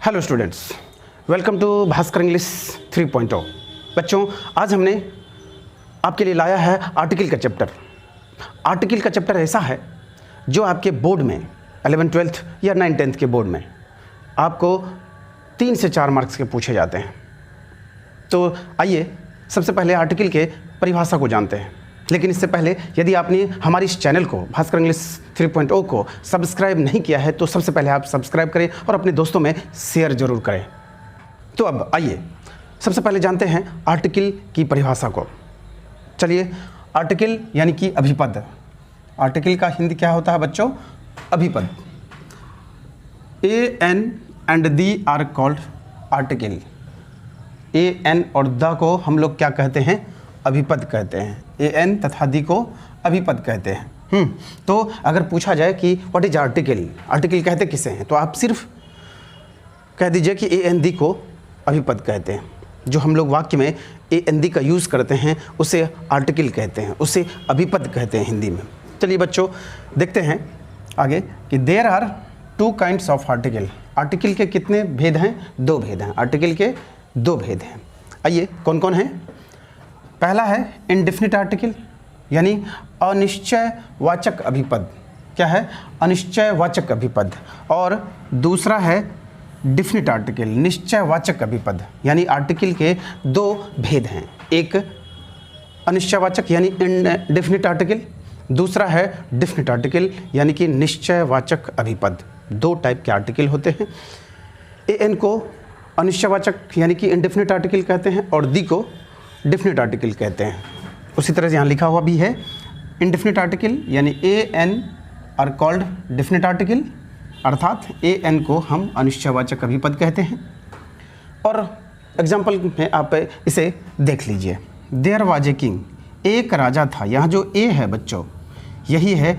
Hello students, welcome to Bhaskar English 3.0। बच्चों, आज हमने आपके लिए लाया है आर्टिकल का चैप्टर। आर्टिकल का चैप्टर ऐसा है जो आपके बोर्ड में 11th 12th या 9th 10th के बोर्ड में आपको 3 से 4 मार्क्स के पूछे जाते हैं। तो आइए सबसे पहले आर्टिकल के परिभाषा को जानते हैं। लेकिन इससे पहले यदि आपने हमारे इस चैनल को भास्कर इंग्लिश 3.0 को सब्सक्राइब नहीं किया है तो सबसे पहले आप सब्सक्राइब करें और अपने दोस्तों में शेयर जरूर करें। तो अब आइए सबसे पहले जानते हैं आर्टिकल की परिभाषा को। चलिए, आर्टिकल यानी कि अभिपद। आर्टिकल का हिंदी क्या होता है बच्चों? अभिपद। A an and the are called article. A an और द को हम लोग क्या कहते हैं? अभिपद कहते हैं। ए एन तथा दी को अभिपद कहते हैं। तो अगर पूछा जाए कि व्हाट इज आर्टिकल, आर्टिकल कहते किसे हैं, तो आप सिर्फ कह दीजिए कि ए एन दी को अभिपद कहते हैं। जो हम लोग वाक्य में ए एन दी का यूज़ करते हैं उसे आर्टिकल कहते हैं, उसे अभिपद कहते हैं हिंदी में। चलिए बच्चों, देखते हैं आगे कि there are 2 kinds of article. Article के कितने भेद हैं? 2 भेद हैं। आर्टिकल के 2 भेद हैं। आइए कौन कौन हैं? पहला है इनडेफिनिट आर्टिकल यानी अनिश्चयवाचक अभिपद। क्या है? अनिश्चयवाचक अभिपद। और दूसरा है डिफिनिट आर्टिकल, निश्चयवाचक अभिपद। यानी आर्टिकल के 2 भेद हैं। एक अनिश्चयवाचक यानी इनडेफिनिट आर्टिकल, दूसरा है डिफिनिट आर्टिकल यानी कि निश्चयवाचक अभिपद। 2 टाइप के आर्टिकल होते हैं। ए एन को अनिश्चयवाचक यानी कि इनडेफिनिट आर्टिकल कहते हैं और दी को डिफिनिट आर्टिकल कहते हैं। उसी तरह से यहाँ लिखा हुआ भी है इनडेफिनिट आर्टिकल यानी a an are called definite article, अर्थात ए एन को हम अनिश्चयवाचक अभिपद कहते हैं। और एग्जाम्पल में आप इसे देख लीजिए। देयर वाज ए किंग, एक राजा था। यहाँ जो ए है बच्चों, यही है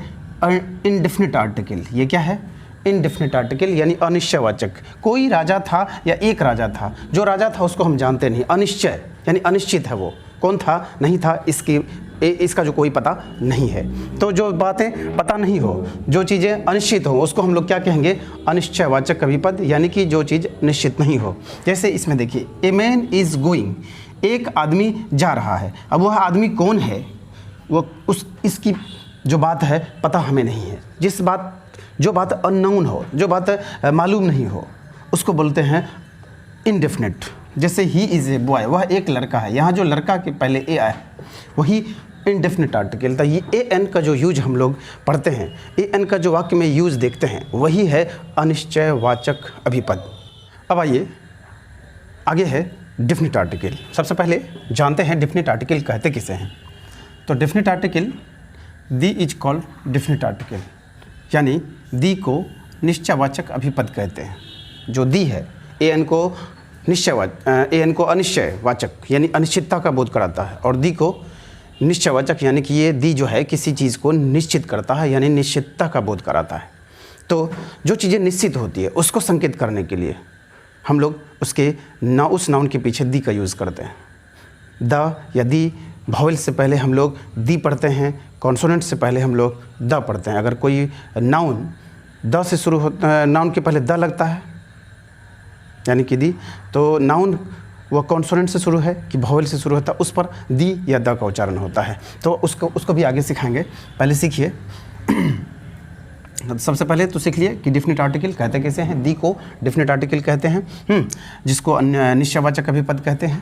इनडेफिनिट आर्टिकल। ये क्या है? इनडेफिनिट आर्टिकल यानी अनिश्चयवाचक। कोई राजा था या एक राजा था, जो राजा था उसको हम जानते नहीं। अनिश्चय यानी अनिश्चित है, वो कौन था, नहीं था, इसका जो कोई पता नहीं है। तो जो बातें पता नहीं हो, जो चीज़ें अनिश्चित हो, उसको हम लोग क्या कहेंगे? अनिश्चयवाचक अभिपद यानी कि जो चीज़ निश्चित नहीं हो। जैसे इसमें देखिए, ए मैन इज़ गोइंग, एक आदमी जा रहा है। अब वह आदमी कौन है, वो इसकी जो बात है पता हमें नहीं है। जो बात अननोन हो, जो बात मालूम नहीं हो, उसको बोलते हैं इनडेफिनिट। जैसे ही इज़ ए बॉय, वह एक लड़का है। यहाँ जो लड़का के पहले ए आया वही इनडेफिनिट आर्टिकल था। ये ए एन का जो यूज हम लोग पढ़ते हैं, ए एन का जो वाक्य में यूज देखते हैं, वही है अनिश्चयवाचक अभिपद। अब आइए आगे है डिफिनिट आर्टिकल। सबसे पहले जानते हैं डिफिनिट आर्टिकल कहते किसे हैं। तो definite article, the is called definite article यानी दी को निश्चयवाचक अभिपद कहते हैं। जो दी है, ए एन को अनिश्चयवाचक यानी अनिश्चितता का बोध कराता है, और दी को निश्चयवाचक यानी कि ये दी जो है किसी चीज़ को निश्चित करता है यानी निश्चितता का बोध कराता है। तो जो चीज़ें निश्चित होती है उसको संकेत करने के लिए हम लोग उस नाउन के पीछे दी का यूज़ करते हैं। द या दी, वॉवेल से पहले हम लोग दी पढ़ते हैं, कॉन्सोनेंट से पहले हम लोग द पढ़ते हैं। अगर कोई नाउन द से शुरू होता, नाउन के पहले द लगता है यानी कि दी, तो नाउन वह कॉन्सोनेंट से शुरू है कि वॉवेल से शुरू होता है, उस पर दी या द का उच्चारण होता है। तो उसको भी आगे सिखाएंगे। पहले सीखिए। सबसे पहले तो सीख लिए कि डिफिनिट आर्टिकल कहते कैसे हैं। दी को डिफिनिट आर्टिकल कहते हैं, जिसको निश्चयवाचक अभिपद कहते हैं।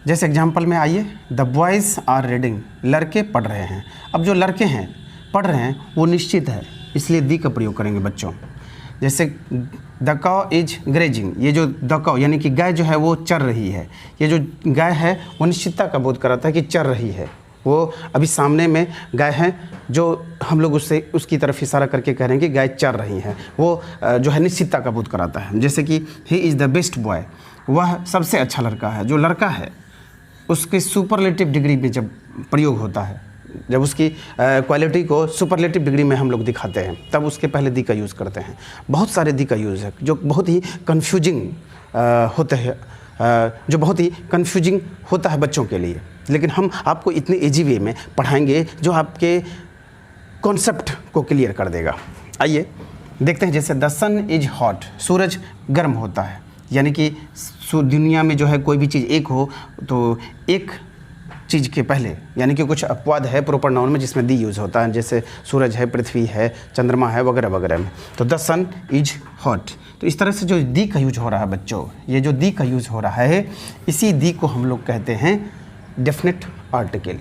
जैसे एग्जाम्पल में आइए, द बॉयज़ आर रीडिंग, लड़के पढ़ रहे हैं। अब जो लड़के हैं पढ़ रहे हैं वो निश्चित है, इसलिए दी का प्रयोग करेंगे बच्चों। जैसे द काउ इज ग्रेजिंग, ये जो द काउ यानी कि गाय जो है वो चर रही है। ये जो गाय है वो निश्चितता का बोध कराता है कि चर रही है। वो अभी सामने में गाय है, जो हम लोग उसकी तरफ इशारा करके कह रहे हैं कि गाय चर रही है। वो जो है निश्चितता का बोध कराता है। जैसे कि he is the best boy, वह सबसे अच्छा लड़का है। जो लड़का है उसके सुपरलेटिव डिग्री में जब प्रयोग होता है, जब उसकी क्वालिटी को सुपरलेटिव डिग्री में हम लोग दिखाते हैं, तब उसके पहले दी का यूज़ करते हैं। बहुत सारे दी का यूज़ है जो बहुत ही कन्फ्यूजिंग होते हैं, जो बहुत ही कन्फ्यूजिंग होता है बच्चों के लिए। लेकिन हम आपको इतने ईजी वे में पढ़ाएंगे जो आपके कॉन्सेप्ट को क्लियर कर देगा। आइए देखते हैं। जैसे द सन इज हॉट, सूरज गर्म होता है। यानी कि दुनिया में जो है कोई भी चीज़ एक हो तो एक चीज़ के पहले, यानी कि कुछ अपवाद है प्रॉपर नाउन में जिसमें दी यूज़ होता है, जैसे सूरज है, पृथ्वी है, चंद्रमा है, वगैरह वगैरह में। तो द सन इज हॉट। तो इस तरह से जो दी का यूज हो रहा है बच्चों, ये जो दी का यूज हो रहा है, इसी दी को हम लोग कहते हैं डेफिनेट आर्टिकल।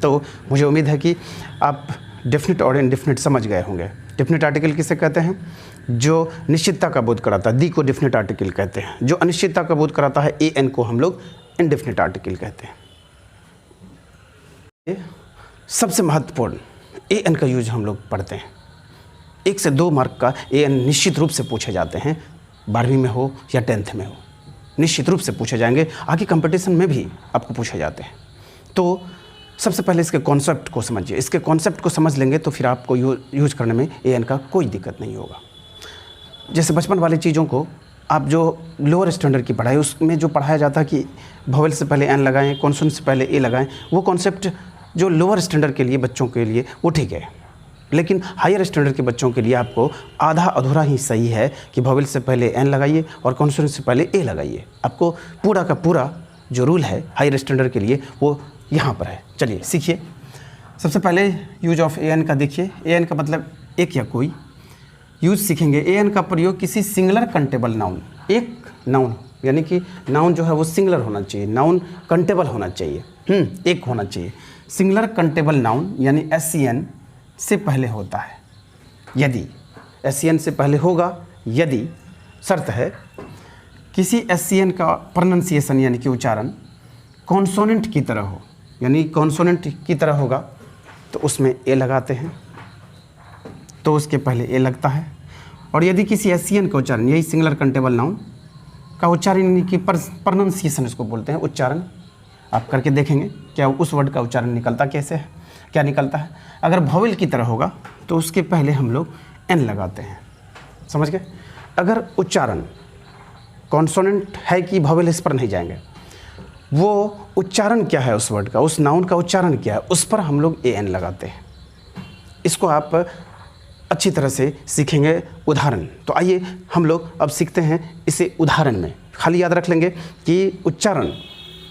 तो मुझे उम्मीद है कि आप डेफिनेट और इनडेफिनेट समझ गए होंगे। डेफिनेट आर्टिकल किसे कहते हैं? जो निश्चितता का बोध कराता है, दी को डेफिनेट आर्टिकल कहते हैं। जो अनिश्चितता का बोध कराता है, ए एन को हम लोग इनडेफिनेट आर्टिकल कहते हैं। सबसे महत्वपूर्ण ए एन का यूज हम लोग पढ़ते हैं। 1 से 2 मार्क का ए एन निश्चित रूप से पूछे जाते हैं, 12वीं में हो या 10th में हो, निश्चित रूप से पूछे जाएंगे। आगे कंपटीशन में भी आपको पूछे जाते हैं। तो सबसे पहले इसके कॉन्सेप्ट को समझिए। इसके कॉन्सेप्ट को समझ लेंगे तो फिर आपको यूज करने में ए एन का कोई दिक्कत नहीं होगा। जैसे बचपन वाली चीज़ों को आप जो लोअर स्टैंडर्ड की पढ़ाई, उसमें जो पढ़ाया जाता है कि वोवेल से पहले एन लगाएं, कॉन्सोनेंट से पहले ए लगाएं, वो कॉन्सेप्ट जो लोअर स्टैंडर्ड के लिए बच्चों के लिए वो ठीक है, लेकिन हायर स्टैंडर्ड के बच्चों के लिए आपको आधा अधूरा ही सही है कि वोवेल से पहले एन लगाइए और कॉन्सोनेंट से पहले ए लगाइए। आपको पूरा का पूरा जो रूल है हायर स्टैंडर्ड के लिए वो यहाँ पर है। चलिए सीखिए। सबसे पहले यूज ऑफ ए एन का देखिए। ए एन का मतलब एक या कोई। यूज सीखेंगे। ए एन का प्रयोग किसी सिंगुलर कंटेबल नाउन, एक नाउन, यानी कि नाउन जो है वो सिंगुलर होना चाहिए, नाउन कंटेबल होना चाहिए, एक होना चाहिए। सिंगुलर कंटेबल नाउन यानी SCN से पहले होता है। यदि SCN से पहले होगा, यदि शर्त है किसी SCN का प्रोनंसिएशन यानी कि उच्चारण कॉन्सोनेंट की तरह हो, यानी कॉन्सोनेंट की तरह होगा तो उसमें ए लगाते हैं, तो उसके पहले ए लगता है। और यदि किसी SCN का उच्चारण, यही सिंगुलर कंटेबल नाउन का उच्चारण यानी कि प्रोनंसिएशन इसको बोलते हैं, उच्चारण आप करके देखेंगे क्या उस वर्ड का उच्चारण निकलता कैसे है, क्या निकलता है। अगर वोवेल की तरह होगा तो उसके पहले हम लोग एन लगाते हैं, समझ गए। अगर उच्चारण कॉन्सोनेंट है कि वोवेल, इस पर नहीं जाएंगे, वो उच्चारण क्या है उस वर्ड का, उस नाउन का उच्चारण क्या है, उस पर हम लोग AN लगाते हैं। इसको आप अच्छी तरह से सीखेंगे। उदाहरण, तो आइए हम लोग अब सीखते हैं इसे उदाहरण में। खाली याद रख लेंगे कि उच्चारण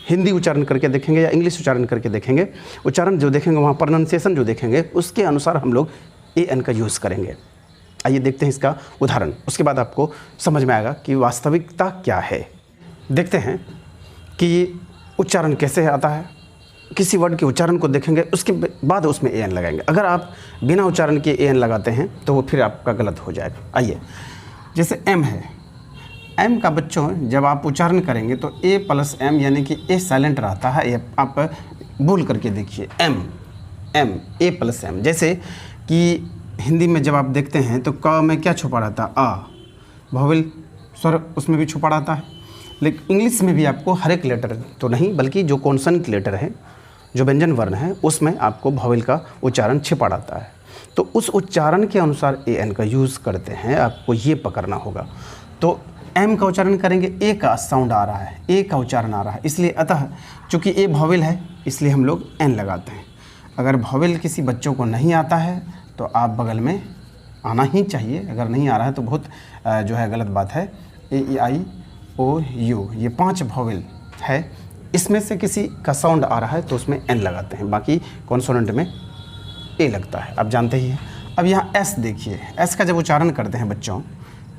हिंदी उच्चारण करके देखेंगे या इंग्लिश उच्चारण करके देखेंगे, उच्चारण जो देखेंगे वहाँ प्रोनंसिएशन जो देखेंगे उसके अनुसार हम लोग AN का यूज़ करेंगे। आइए देखते हैं इसका उदाहरण, उसके बाद आपको समझ में आएगा कि वास्तविकता क्या है। देखते हैं कि उच्चारण कैसे आता है। किसी वर्ड के उच्चारण को देखेंगे, उसके बाद उसमें AN लगाएंगे। अगर आप बिना उच्चारण के AN लगाते हैं तो वो फिर आपका गलत हो जाएगा। आइए, जैसे M है, M का बच्चों जब आप उच्चारण करेंगे तो A + M यानी कि A साइलेंट रहता है। ये आप बोल करके देखिए, M A + M। जैसे कि हिंदी में जब आप देखते हैं तो क में क्या छुपा रहता है, आ, वोवेल स्वर उसमें भी छुपा रहता है। लेकिन इंग्लिश में भी आपको हर एक लेटर तो नहीं, बल्कि जो कॉन्सोनेंट लेटर है, जो व्यंजन वर्ण है, उसमें आपको वोवेल का उच्चारण छिपा रहता है। तो उस उच्चारण के अनुसार AN का यूज़ करते हैं, आपको ये पकड़ना होगा। तो M का उच्चारण करेंगे, ए का साउंड आ रहा है, ए का उच्चारण आ रहा है, इसलिए अतः चूँकि ए वोवेल है इसलिए हम लोग N लगाते हैं। अगर वोवेल किसी बच्चों को नहीं आता है तो आप बगल में आना ही चाहिए, अगर नहीं आ रहा है तो बहुत जो है गलत बात है। A-E-I-O-U ये 5 वोवेल है, इसमें से किसी का साउंड आ रहा है तो उसमें N लगाते हैं, बाकी कॉन्सोनेंट में A लगता है, आप जानते ही हैं। अब यहाँ S देखिए, S का जब उच्चारण करते हैं बच्चों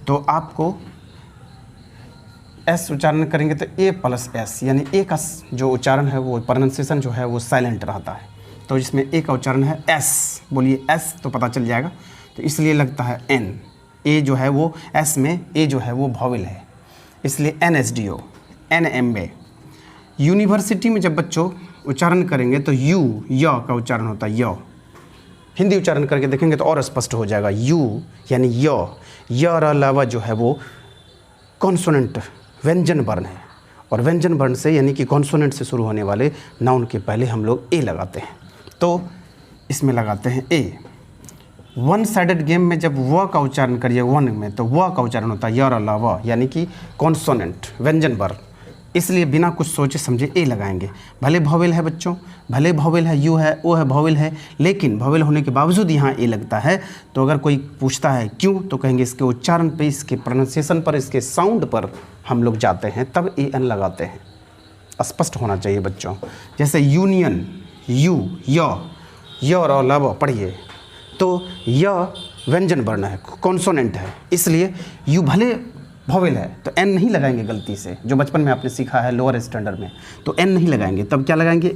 तो आपको S उच्चारण करेंगे तो A + S यानी A का जो उच्चारण है वो प्रोनंसिएशन जो है वो साइलेंट रहता है। तो जिसमें A का उच्चारण है S, बोलिए S तो पता चल जाएगा, तो इसलिए लगता है N। A जो है वो S में A जो है वो वोवेल है, इसलिए NSDO NMA। यूनिवर्सिटी में जब बच्चों उच्चारण करेंगे तो U य का उच्चारण होता है, य। हिंदी उच्चारण करके देखेंगे तो और स्पष्ट हो जाएगा, U यानी य अलावा जो है वो कॉन्सोनेंट व्यंजन वर्ण है, और व्यंजन वर्ण से यानी कि कॉन्सोनेंट से शुरू होने वाले नाउन के पहले हम लोग A लगाते हैं। तो इसमें लगाते हैं A। वन साइडेड गेम में जब व का उच्चारण करिए वन में तो व का उच्चारण होता है य अलावा यानी कि कॉन्सोनेंट व्यंजन वर्ण, इसलिए बिना कुछ सोचे समझे ए लगाएंगे। भले वोवेल है बच्चों, भले वोवेल है, यू है, ओ है, वोवेल है, लेकिन वोवेल होने के बावजूद यहाँ ए लगता है। तो अगर कोई पूछता है क्यों, तो कहेंगे इसके उच्चारण पे, इसके प्रोनाउंसिएशन पर, इसके साउंड पर हम लोग जाते हैं तब ए एन लगाते हैं, स्पष्ट होना चाहिए बच्चों। जैसे यूनियन, यू, य और लब पढ़िए, तो य व्यंजन वर्ण है, कॉन्सोनेंट है, इसलिए यू भले वॉवेल है तो एन नहीं लगाएंगे गलती से, जो बचपन में आपने सीखा है लोअर स्टैंडर्ड में, तो एन नहीं लगाएंगे, तब क्या लगाएंगे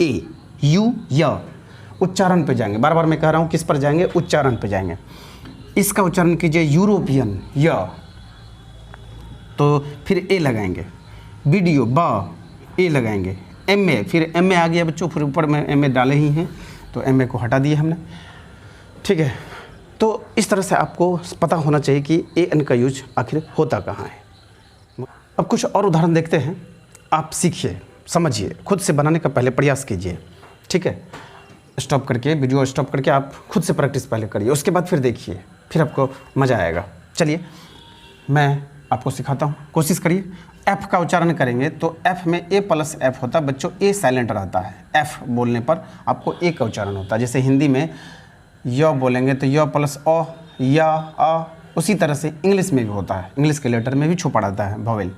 ए, यू, य। उच्चारण पे जाएंगे, बार बार मैं कह रहा हूँ किस पर जाएंगे, उच्चारण पे जाएंगे। इसका उच्चारण कीजिए यूरोपियन, य, तो फिर ए लगाएंगे। वीडियो, ब, ए लगाएंगे। एम ए, फिर एम ए आ गया बच्चों, फिर ऊपर में एम ए डाले ही हैं तो एम ए को हटा दिए हमने, ठीक है। तो इस तरह से आपको पता होना चाहिए कि ए एन का यूज आखिर होता कहाँ है। अब कुछ और उदाहरण देखते हैं, आप सीखिए, समझिए, खुद से बनाने का पहले प्रयास कीजिए, ठीक है। स्टॉप करके, वीडियो स्टॉप करके आप खुद से प्रैक्टिस पहले करिए, उसके बाद फिर देखिए, फिर आपको मज़ा आएगा। चलिए मैं आपको सिखाता हूँ, कोशिश करिए। एफ़ का उच्चारण करेंगे तो एफ़ में ए प्लस एफ़ होता है बच्चों, ए साइलेंट रहता है, एफ़ बोलने पर आपको ए का उच्चारण होता है। जैसे हिंदी में य बोलेंगे तो य प्लस अ, या, आ, उसी तरह से इंग्लिश में भी होता है, इंग्लिश के लेटर में भी छुपा रहता है वॉवेल।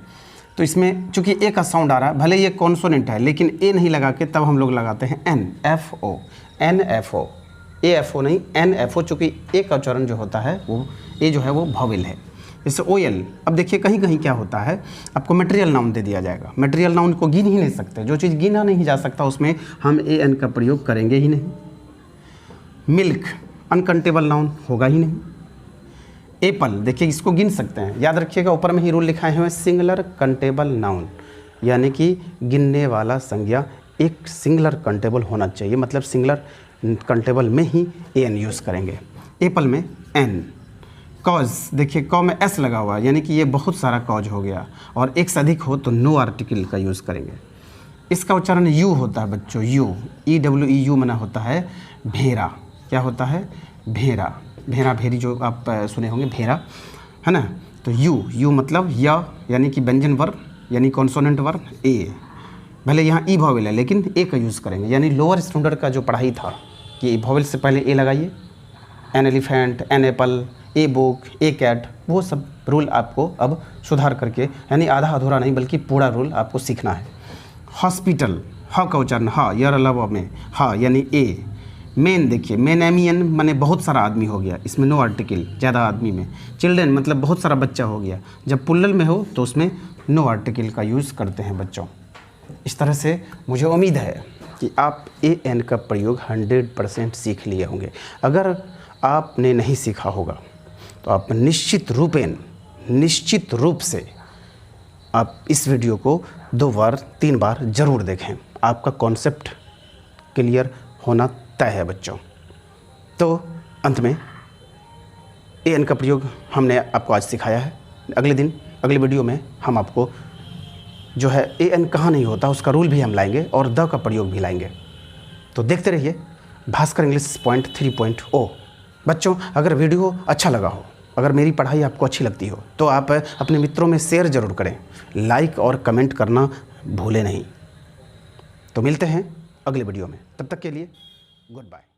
तो इसमें चूंकि ए का साउंड आ रहा है, भले ये कॉन्सोनेंट है लेकिन ए नहीं लगा के तब हम लोग लगाते हैं an, F O, an F O, a F O नहीं, एन एफ ओ, चूँकि ए का उच्चारण जो होता है वो ए जो है वो वॉवेल है। जैसे ओ एल, अब देखिए कहीं कहीं क्या होता है, आपको मटेरियल नाउन दे दिया जाएगा, मटेरियल नाउन को गिन ही नहीं सकते, जो चीज़ गिना नहीं जा सकता उसमें हम ए एन का प्रयोग करेंगे ही नहीं। मिल्क अनकंटेबल नाउन होगा ही नहीं। एप्पल, देखिए इसको गिन सकते हैं, याद रखिएगा ऊपर में ही रूल लिखाए हुए हैं, सिंगुलर कंटेबल नाउन, यानी कि गिनने वाला संज्ञा एक सिंगुलर कंटेबल होना चाहिए, मतलब सिंगुलर कंटेबल में ही ए एन यूज़ करेंगे। एप्पल में एन। कॉज, देखिए कॉ में एस लगा हुआ है, यानी कि ये बहुत सारा कॉज हो गया, और एक से अधिक हो तो नो आर्टिकल का यूज़ करेंगे। इसका उच्चारण यू होता है बच्चों, you, E W E U मना होता है भेरा। क्या होता है? भेरा, भेरा भेरी जो आप सुने होंगे, भेरा है ना। तो यू मतलब या, यानी कि व्यंजन वर्ण, यानी कॉन्सोनेंट वर्ण ए, भले यहाँ ई वॉवेल है लेकिन ए का यूज़ करेंगे। यानी लोअर स्टैंडर्ड का जो पढ़ाई था कि वॉवेल से पहले ए लगाइए, an elephant, an apple, a book, a cat, वो सब रूल आपको अब सुधार करके, यानी आधा अधूरा नहीं बल्कि पूरा रूल आपको सीखना है। हॉस्पिटल, हा का उच्चारण हा, यर अलावा में हा, यानी ए। मेन, देखिए मेनेमियन माने बहुत सारा आदमी हो गया, इसमें नो आर्टिकल, ज़्यादा आदमी में। चिल्ड्रन मतलब बहुत सारा बच्चा हो गया, जब प्लुरल में हो तो उसमें नो आर्टिकल का यूज़ करते हैं बच्चों। इस तरह से मुझे उम्मीद है कि आप ए एन का प्रयोग 100% सीख लिए होंगे। अगर आपने नहीं सीखा होगा तो आप निश्चित रूप से आप इस वीडियो को 2 बार 3 बार ज़रूर देखें, आपका कॉन्सेप्ट क्लियर होना तय है बच्चों। तो अंत में ए एन का प्रयोग हमने आपको आज सिखाया है। अगले वीडियो में हम आपको जो है ए एन कहाँ नहीं होता उसका रूल भी हम लाएंगे और द का प्रयोग भी लाएंगे। तो देखते रहिए भास्कर इंग्लिश पॉइंट 3.0। बच्चों, अगर वीडियो अच्छा लगा हो, अगर मेरी पढ़ाई आपको अच्छी लगती हो तो आप अपने मित्रों में शेयर ज़रूर करें, लाइक और कमेंट करना भूलें नहीं। तो मिलते हैं अगले वीडियो में, तब तक के लिए गुड बाय।